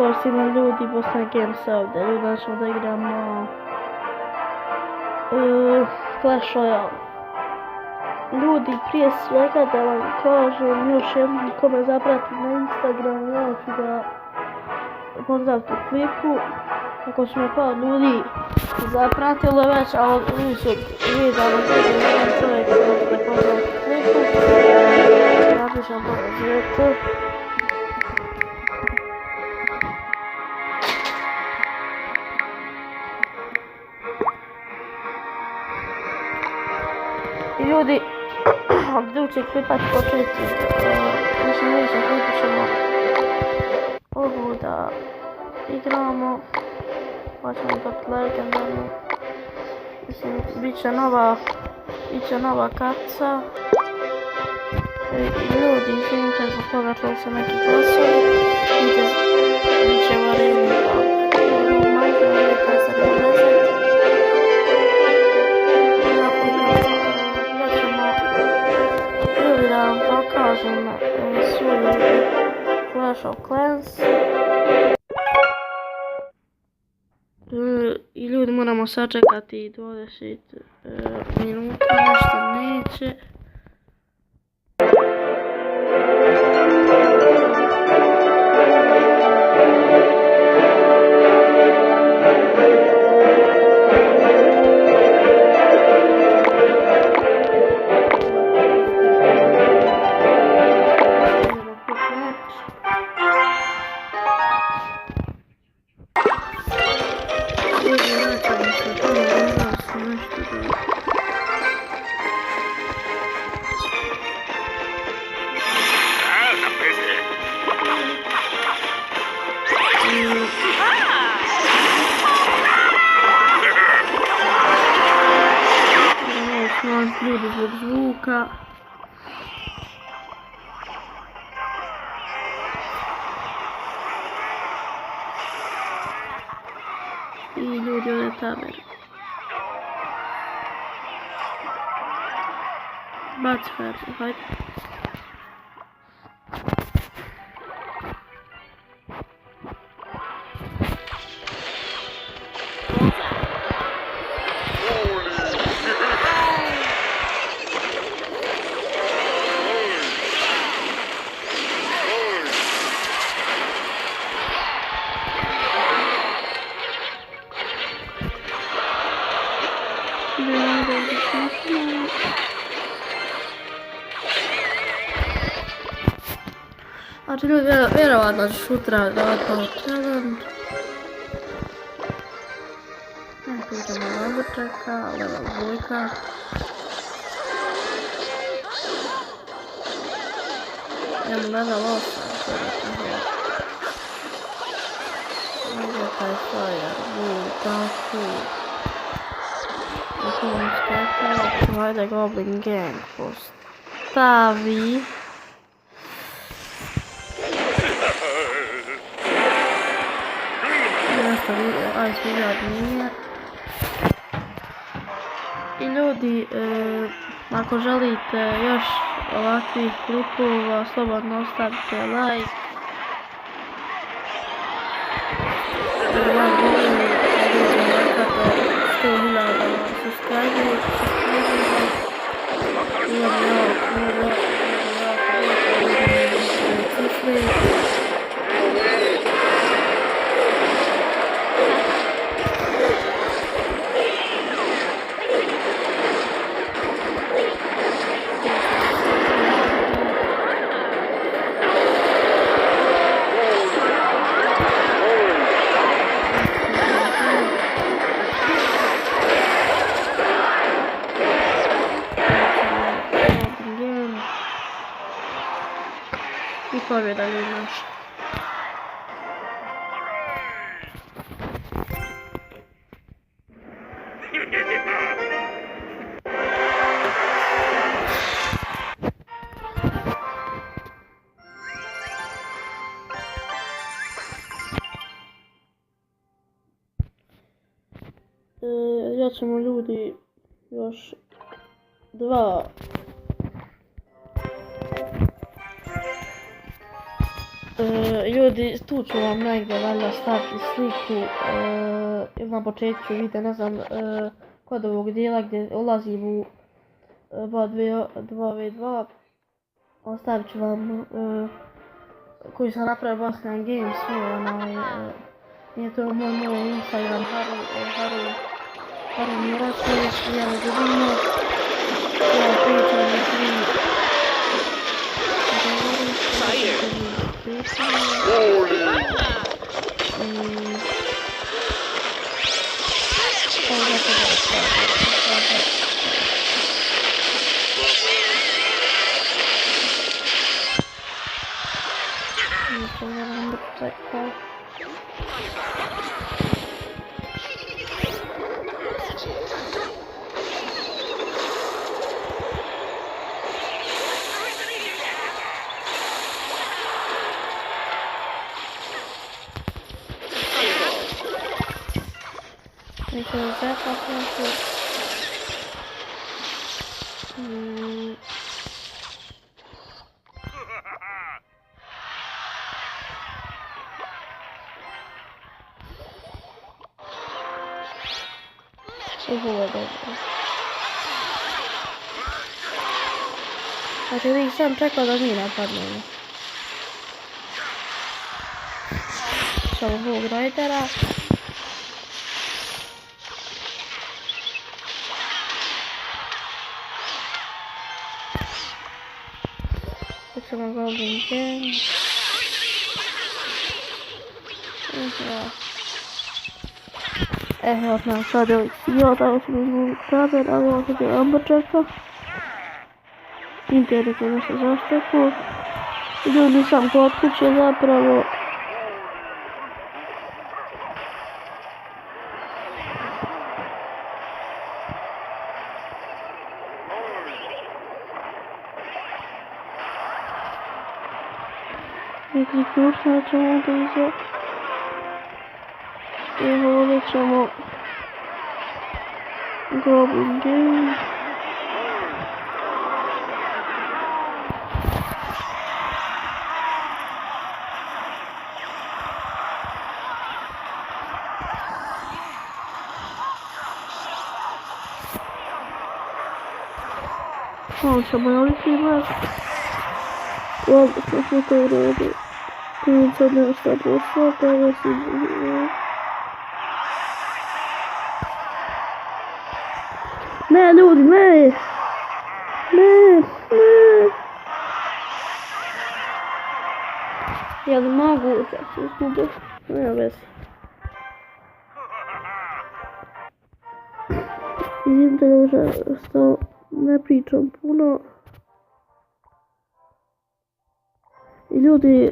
pozdrav svima ljudi, Bosna Games ovdje. Danas ćemo da igramo Clash Royale. Ljudi, prije svega da vam kažem još jednom ko me zaprati na Instagramu, ja ću ga pozdraviti u klipu. Ako su me par ljudi zapratilo već, a od idućeg videa na klipu jedan čovjek da pozdraviti u klipu. Napišem pozdraviti. I ljudi, od idućeg klipa ću početi, mislim idućeg klipa ćemo ovu da igramo, pa ćemo dobiti legendarnu, mislim bit će nova kartica. Ljudi, izvinite zbog toga čuo sam neki glasovi, bit će varijni pokažem svoju Clash of Clans. I ljudi moramo sačekati 20 minuta, nešto neće. Ljudi zbog zvuka. I ljudi ovdje taber. Baci ferzu, hajde. Znači ljudi, vjerovatno ću sutra davati ovo challenge. Znači idemo na obrčaka, level dvojka. Idemo level 8, to je tako. Ovdje taj fire, tako. Hajde Goblin Gang postavi. Nešto video nije. I ljudi, ako želite još ovakvih klipova, slobodno ostavite like. Ja volim da vidite 100.000 subscribera. I pobjeda je naša. Ja ćemo ljudi još dva Ljudi, tu ću vam negdje valjda staviti sliku na početku videa, ne znam, kod ovog dijela gdje ulazim u 2v2. Ostavit ću vam koji sam napravio Balkan Games, nije to moj Instagram, Haru Muraković, ja ne gubimo, ja pričam Znači uvijek sam čekao da mi napadnemo. Samo ovog rajdera. Ćemo Golden Gang. Evo nam sad je CEO, tako ćemo izgubiti kamer, ali ovo sad je Amberjacka. Internet je nešto zaštekao. Ljudi sam kod kuće zapravo. Execution ćemo ovdje iza. Evo ovdje ćemo Golden Gang. Ovo ćemo javiti imat. Ovdje smo sve to uradi. Tu sad nema šta posla, kada si... Ne, ljudi, ne! Ne! Jel mogu? Ja se izgubio. Nema veze. Izvimte da što ne pričam puno. I ljudi,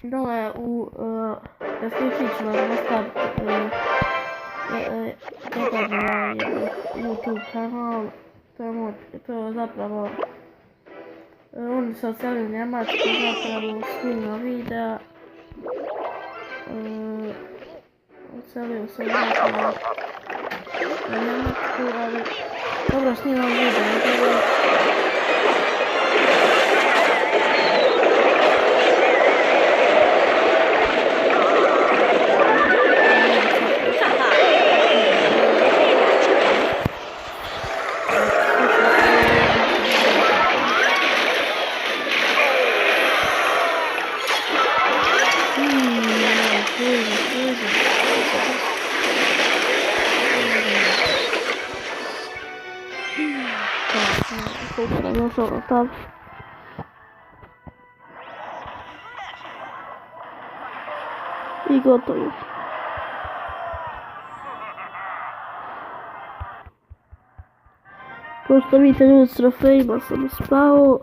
dole u deskripciji ću vam ostaviti YouTube kanal, to je zapravo, oni se odselili u Njemačku, zapravo snimio videa, odselio se zapravo u Njemačku, ali dobro snimam video, Tam. I gotovo. Kao što vidite, ljudi s trofejima sam spao.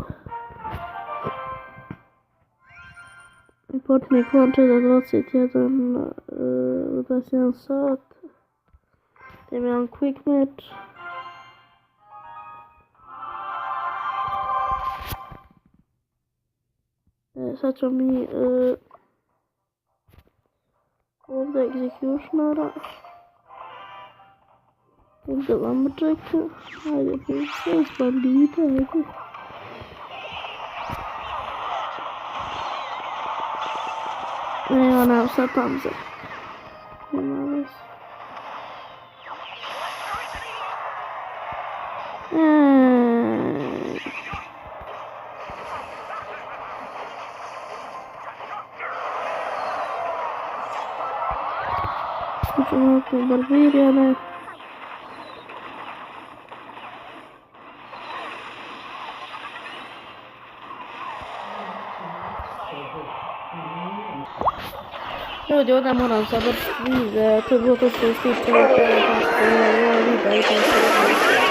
I počne konče do 21 sat. Idem jedan quick match. Sad ćemo mi ovdje egzekušnara. Ovdje Amberjacka. Ajde, sve bandita, ajde. Nema nam sad Panzer. Nema veze. Uđemo u Barbirijane. Ljudi, ovdje moram završiti, to je bilo to što je s tim čovjekom, videa i to se